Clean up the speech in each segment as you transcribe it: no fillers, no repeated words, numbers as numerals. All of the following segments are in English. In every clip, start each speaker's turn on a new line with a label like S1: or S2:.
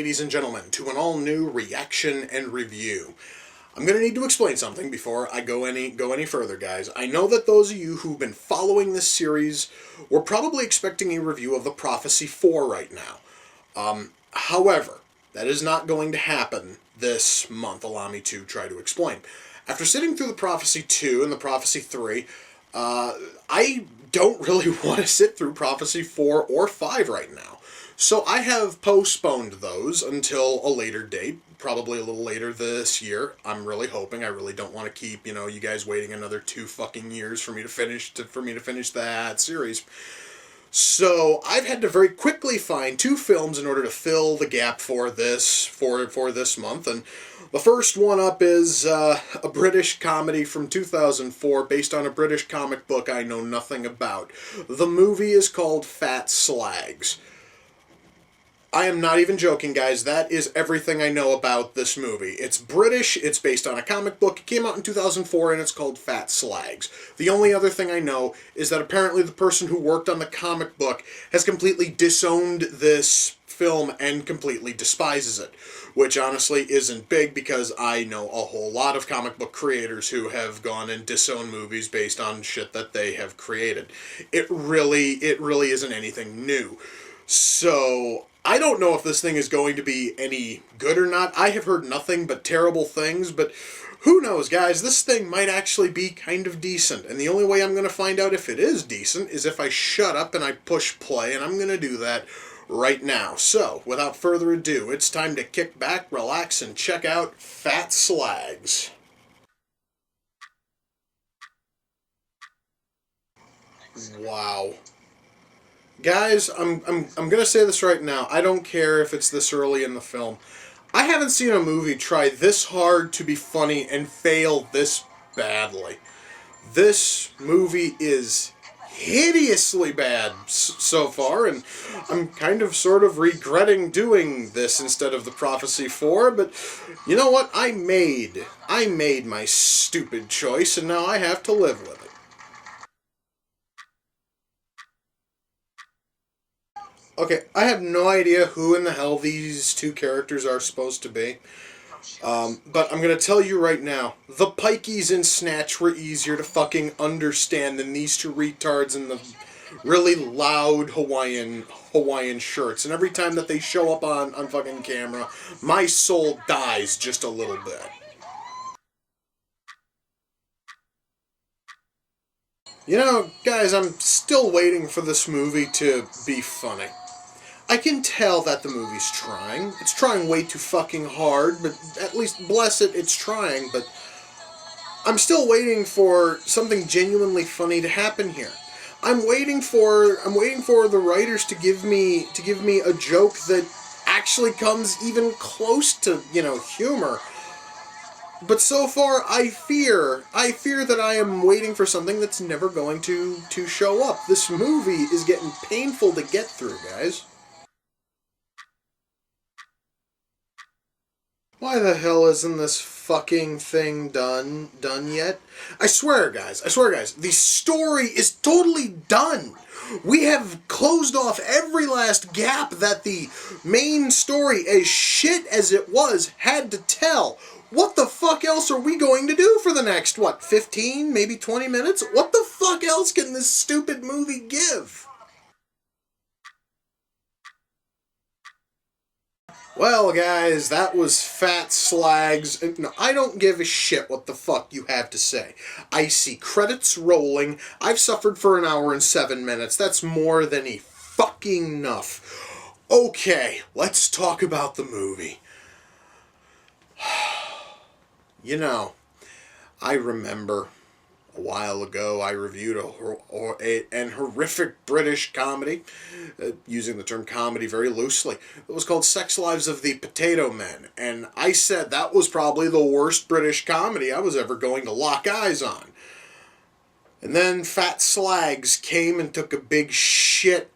S1: ladies and gentlemen, to an all-new reaction and review. I'm going to need to explain something before I go any further, guys. I know that those of you who've been following this series were probably expecting a review of the Prophecy 4 right now. However, that is not going to happen this month. Allow me to try to explain. After sitting through the Prophecy 2 and the Prophecy 3, I don't really want to sit through Prophecy 4 or 5 right now. So I have postponed those until a later date, probably a little later this year. I'm really hoping. I really don't want to keep, you guys waiting another 2 fucking years for me to finish that series. So I've had to very quickly find 2 films in order to fill the gap for this month, and the first one up is a British comedy from 2004 based on a British comic book I know nothing about. The movie is called Fat Slags. I am not even joking, guys. That is everything I know about this movie. It's British, it's based on a comic book, it came out in 2004, and it's called Fat Slags. The only other thing I know is that apparently the person who worked on the comic book has completely disowned this film and completely despises it, which honestly isn't big because I know a whole lot of comic book creators who have gone and disowned movies based on shit that they have created. It really isn't anything new. So I don't know if this thing is going to be any good or not. I have heard nothing but terrible things, but who knows, guys? This thing might actually be kind of decent, and the only way I'm going to find out if it is decent is if I shut up and I push play, and I'm going to do that right now. So, without further ado, it's time to kick back, relax, and check out Fat Slags. Wow. Guys, I'm gonna say this right now. I don't care if it's this early in the film. I haven't seen a movie try this hard to be funny and fail this badly. This movie is hideously bad so far, and I'm kind of sort of regretting doing this instead of the Prophecy 4, but you know what? I made my stupid choice, and now I have to live with it. Okay, I have no idea who in the hell these 2 characters are supposed to be. But I'm going to tell you right now, the pikeys in Snatch were easier to fucking understand than these 2 retards in the really loud Hawaiian shirts. And every time that they show up on fucking camera, my soul dies just a little bit. You know, guys, I'm still waiting for this movie to be funny. I can tell that the movie's trying. It's trying way too fucking hard, but at least, bless it, it's trying, but I'm still waiting for something genuinely funny to happen here. I'm waiting for the writers to give me a joke that actually comes even close to, humor. But so far, I fear that I am waiting for something that's never going to show up. This movie is getting painful to get through, guys. Why the hell isn't this fucking thing done yet? I swear, guys, the story is totally done. We have closed off every last gap that the main story, as shit as it was, had to tell. What the fuck else are we going to do for the next, 15, maybe 20 minutes? What the fuck else can this stupid movie give? Well, guys, that was Fat Slags. No, I don't give a shit what the fuck you have to say. I see credits rolling. I've suffered for 1 hour and 7 minutes. That's more than fucking enough. Okay, let's talk about the movie. I remember a while ago I reviewed an horrific British comedy, using the term comedy very loosely. It was called Sex Lives of the Potato Men, and I said that was probably the worst British comedy I was ever going to lock eyes on. And then Fat Slags came and took a big shit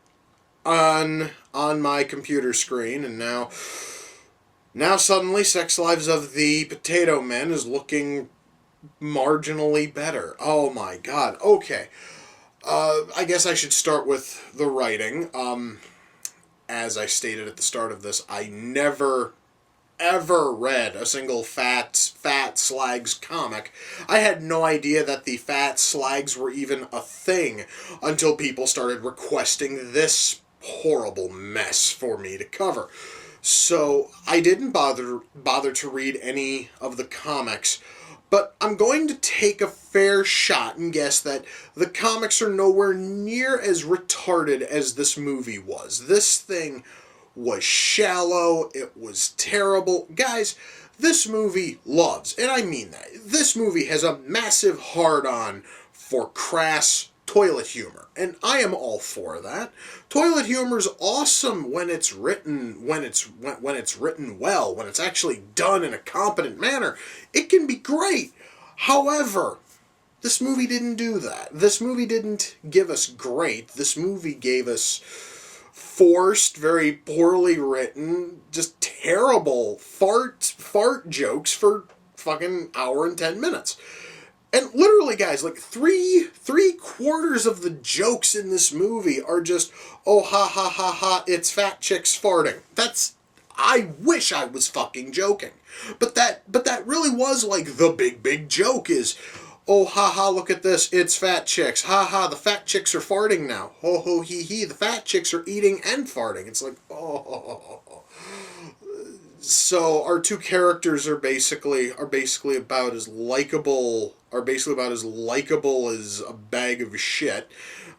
S1: on my computer screen, and now suddenly Sex Lives of the Potato Men is looking marginally better. Oh my god. Okay. I guess I should start with the writing. as I stated at the start of this, I never ever read a single Fat Slags comic. I had no idea that the Fat Slags were even a thing until people started requesting this horrible mess for me to cover. So I didn't bother to read any of the comics, but I'm going to take a fair shot and guess that the comics are nowhere near as retarded as this movie was. This thing was shallow, it was terrible. Guys, this movie loves, and I mean that, this movie has a massive hard-on for crass toilet humor, and I am all for that. Toilet humor's awesome when it's written when it's written well, when it's actually done in a competent manner. It can be great. However, this movie didn't do that. This movie didn't give us great. This movie gave us forced, very poorly written, just terrible fart jokes for fucking hour and 10 minutes. And literally, guys, like three quarters of the jokes in this movie are just, oh, ha, ha, ha, ha, it's fat chicks farting. I wish I was fucking joking. But that really was like the big joke is, oh, ha ha, look at this, it's fat chicks. Ha ha, the fat chicks are farting now. Ho ho hee hee, the fat chicks are eating and farting. It's like, oh. So our two characters are basically about as likable as a bag of shit.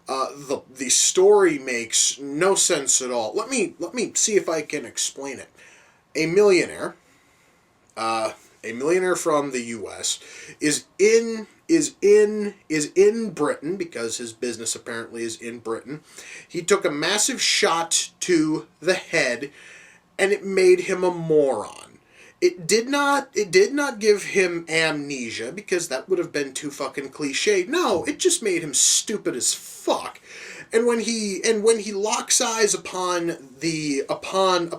S1: The story makes no sense at all. Let me see if I can explain it. A millionaire from the U.S. is in Britain because his business apparently is in Britain. He took a massive shot to the head, and it made him a moron. It did not give him amnesia because that would have been too fucking cliched. No, it just made him stupid as fuck. And when he locks eyes upon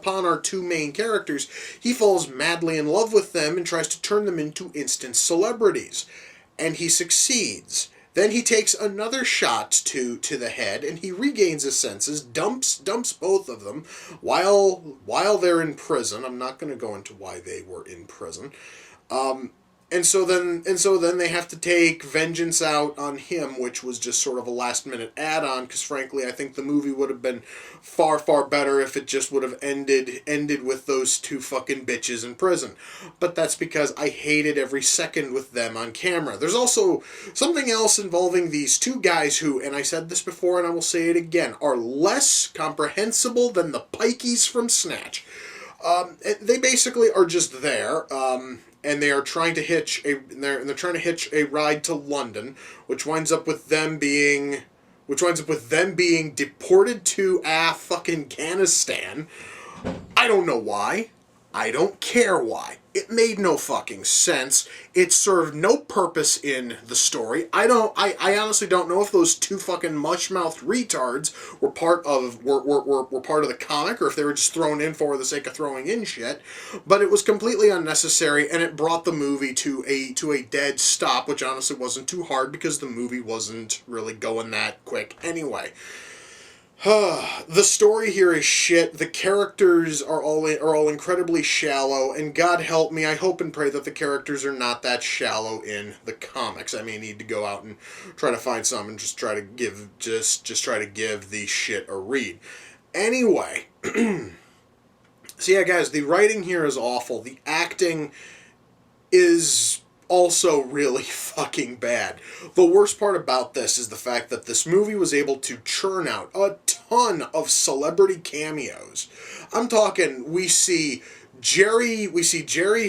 S1: our two main characters, he falls madly in love with them and tries to turn them into instant celebrities. And he succeeds. Then he takes another shot to the head, and he regains his senses, dumps both of them while they're in prison. I'm not going to go into why they were in prison. And so then they have to take vengeance out on him, which was just sort of a last-minute add-on, because frankly, I think the movie would have been far better if it just would have ended with those two fucking bitches in prison. But that's because I hated every second with them on camera. There's also something else involving these two guys who, and I said this before and I will say it again, are less comprehensible than the pikeys from Snatch. They basically are just there, and they are trying to hitch a ride to London, which winds up with them being deported to fucking Afghanistan. I don't know why. I don't care why. It made no fucking sense. It served no purpose in the story. I honestly don't know if those two fucking mush-mouthed retards were part of the comic or if they were just thrown in for the sake of throwing in shit. But it was completely unnecessary, and it brought the movie to a dead stop, which honestly wasn't too hard because the movie wasn't really going that quick anyway. The story here is shit. The characters are all incredibly shallow, and God help me, I hope and pray that the characters are not that shallow in the comics. I may need to go out and try to find some and just try to give the shit a read. Anyway, so yeah, guys, the writing here is awful. The acting is also really fucking bad. The worst part about this is the fact that this movie was able to churn out a ton of celebrity cameos. I'm talking, we see Jerry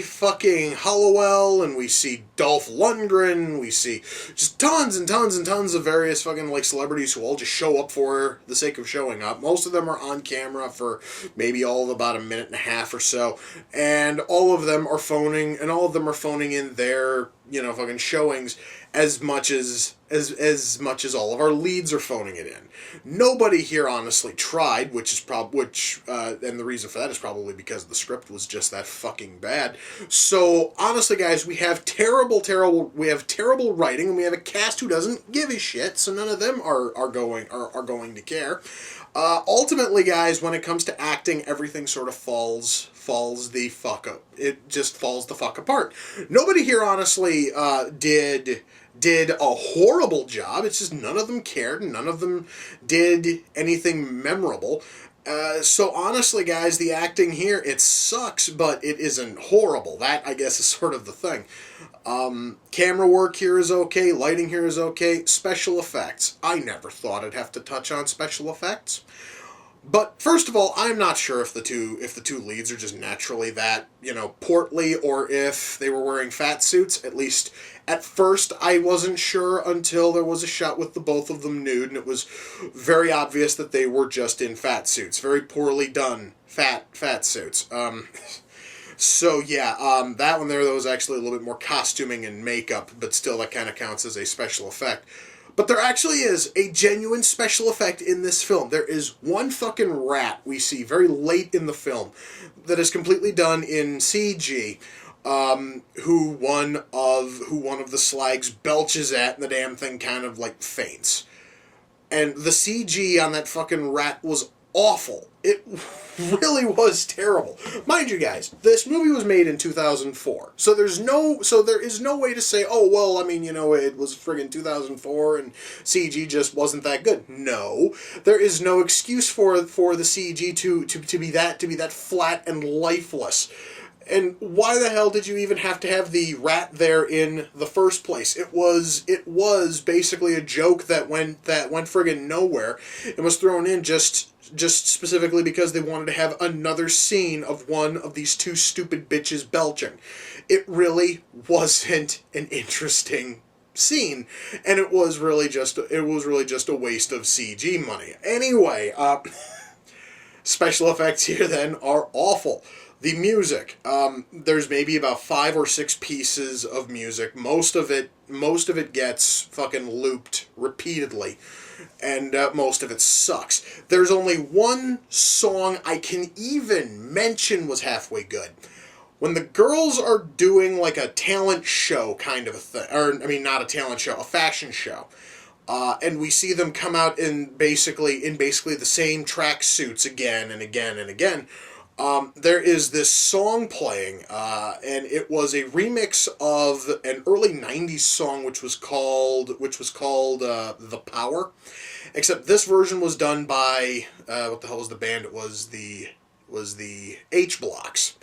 S1: fucking Hollowell, and we see Dolph Lundgren, we see just tons and tons and tons of various fucking like celebrities who all just show up for the sake of showing up. Most of them are on camera for maybe all of about a minute and a half or so, and all of them are phoning in their fucking showings as much as all of our leads are phoning it in. Nobody here honestly tried, and the reason for that is probably because the script was just that fucking bad. So honestly, guys, we have terrible writing, and we have a cast who doesn't give a shit. So none of them are going to care. Ultimately, guys, when it comes to acting, everything sort of falls the fuck up. It just falls the fuck apart. Nobody here honestly did a horrible job. It's just none of them cared, and none of them did anything memorable. So honestly, guys, the acting here, it sucks, but it isn't horrible. That, I guess, is sort of the thing. Camera work here is okay. Lighting here is okay. Special effects. I never thought I'd have to touch on special effects. But first of all, I'm not sure if the two leads are just naturally that, portly, or if they were wearing fat suits. At least at first I wasn't sure until there was a shot with the both of them nude, and it was very obvious that they were just in fat suits. Very poorly done fat suits. So yeah, that one there, that was actually a little bit more costuming and makeup, but still that kind of counts as a special effect. But there actually is a genuine special effect in this film. There is one fucking rat we see very late in the film that is completely done in CG, who one of the Slags belches at, and the damn thing kind of like faints. And the CG on that fucking rat was awful. It really was terrible. Mind you, guys, this movie was made in 2004. So there is no way to say, oh, well, I mean, it was friggin' 2004 and CG just wasn't that good. No. There is no excuse for the CG to be that flat and lifeless. And why the hell did you even have to have the rat there in the first place? It was basically a joke that went friggin' nowhere and was thrown in just specifically because they wanted to have another scene of one of these two stupid bitches belching. It really wasn't an interesting scene, and it was really just a waste of CG money. Anyway, special effects here then are awful. The music, there's maybe about 5 or 6 pieces of music. Most of it gets fucking looped repeatedly, and most of it sucks. There's only one song I can even mention was halfway good. When the girls are doing like a talent show kind of a thing, or I mean not a talent show, a fashion show, and we see them come out in basically the same track suits again and again and again. There is this song playing, and it was a remix of an early 90s song which was called The Power, except this version was done by, what the hell was the band? It was the H-Blocks.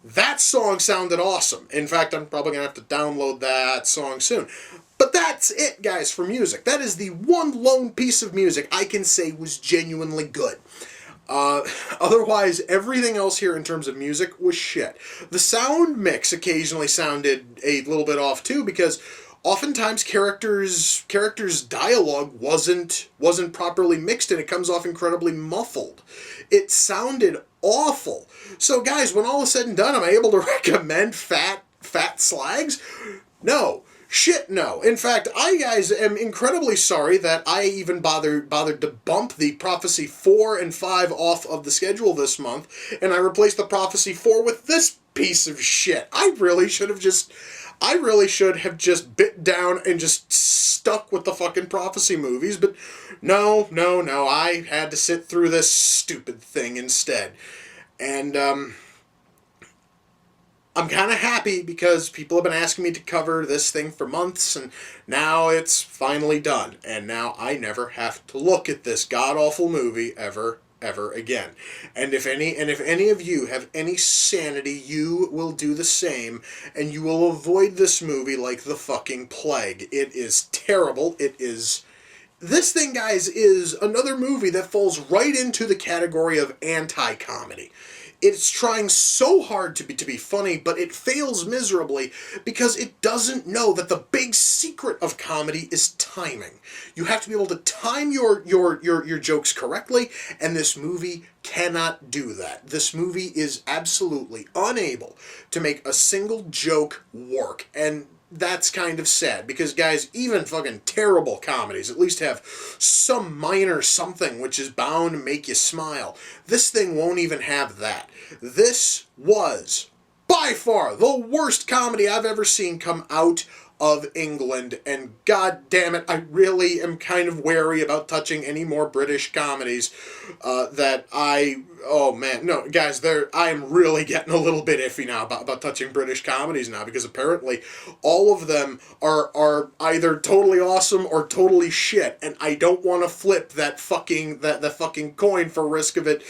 S1: That song sounded awesome. In fact, I'm probably going to have to download that song soon. But that's it, guys, for music. That is the one lone piece of music I can say was genuinely good. Otherwise, everything else here in terms of music was shit. The sound mix occasionally sounded a little bit off too, because oftentimes characters' dialogue wasn't properly mixed, and it comes off incredibly muffled. It sounded awful. So guys, when all is said and done, am I able to recommend fat Slags? No. Shit, no. In fact, I, guys, am incredibly sorry that I even bothered to bump the Prophecy 4 and 5 off of the schedule this month, and I replaced the Prophecy 4 with this piece of shit. I really should have just bit down and just stuck with the fucking Prophecy movies, but no, I had to sit through this stupid thing instead. And, I'm kind of happy because people have been asking me to cover this thing for months, and now it's finally done. And now I never have to look at this god-awful movie ever again. And if any of you have any sanity, you will do the same, and you will avoid this movie like the fucking plague. It is terrible. This thing, guys, is another movie that falls right into the category of anti-comedy. It's trying so hard to be funny, but it fails miserably because it doesn't know that the big secret of comedy is timing. You have to be able to time your jokes correctly, and this movie cannot do that. This movie is absolutely unable to make a single joke work, and that's kind of sad, because guys, even fucking terrible comedies at least have some minor something which is bound to make you smile. This thing won't even have that. This was by far the worst comedy I've ever seen come out of England, and god damn it, I really am kind of wary about touching any more British comedies oh man, no, guys, I am really getting a little bit iffy now about touching British comedies now, because apparently all of them are either totally awesome or totally shit, and I don't want to flip that fucking coin for risk of it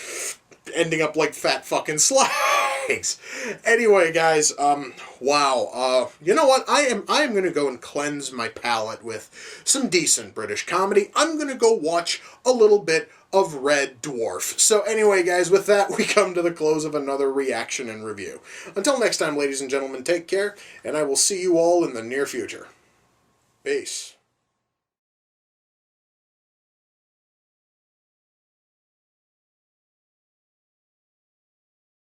S1: ending up like fat fucking Slags. Anyway, guys, wow. You know what? I am gonna go and cleanse my palate with some decent British comedy. I'm gonna go watch a little bit of Red Dwarf. So anyway, guys, with that, we come to the close of another reaction and review. Until next time, ladies and gentlemen, take care, and I will see you all in the near future. Peace.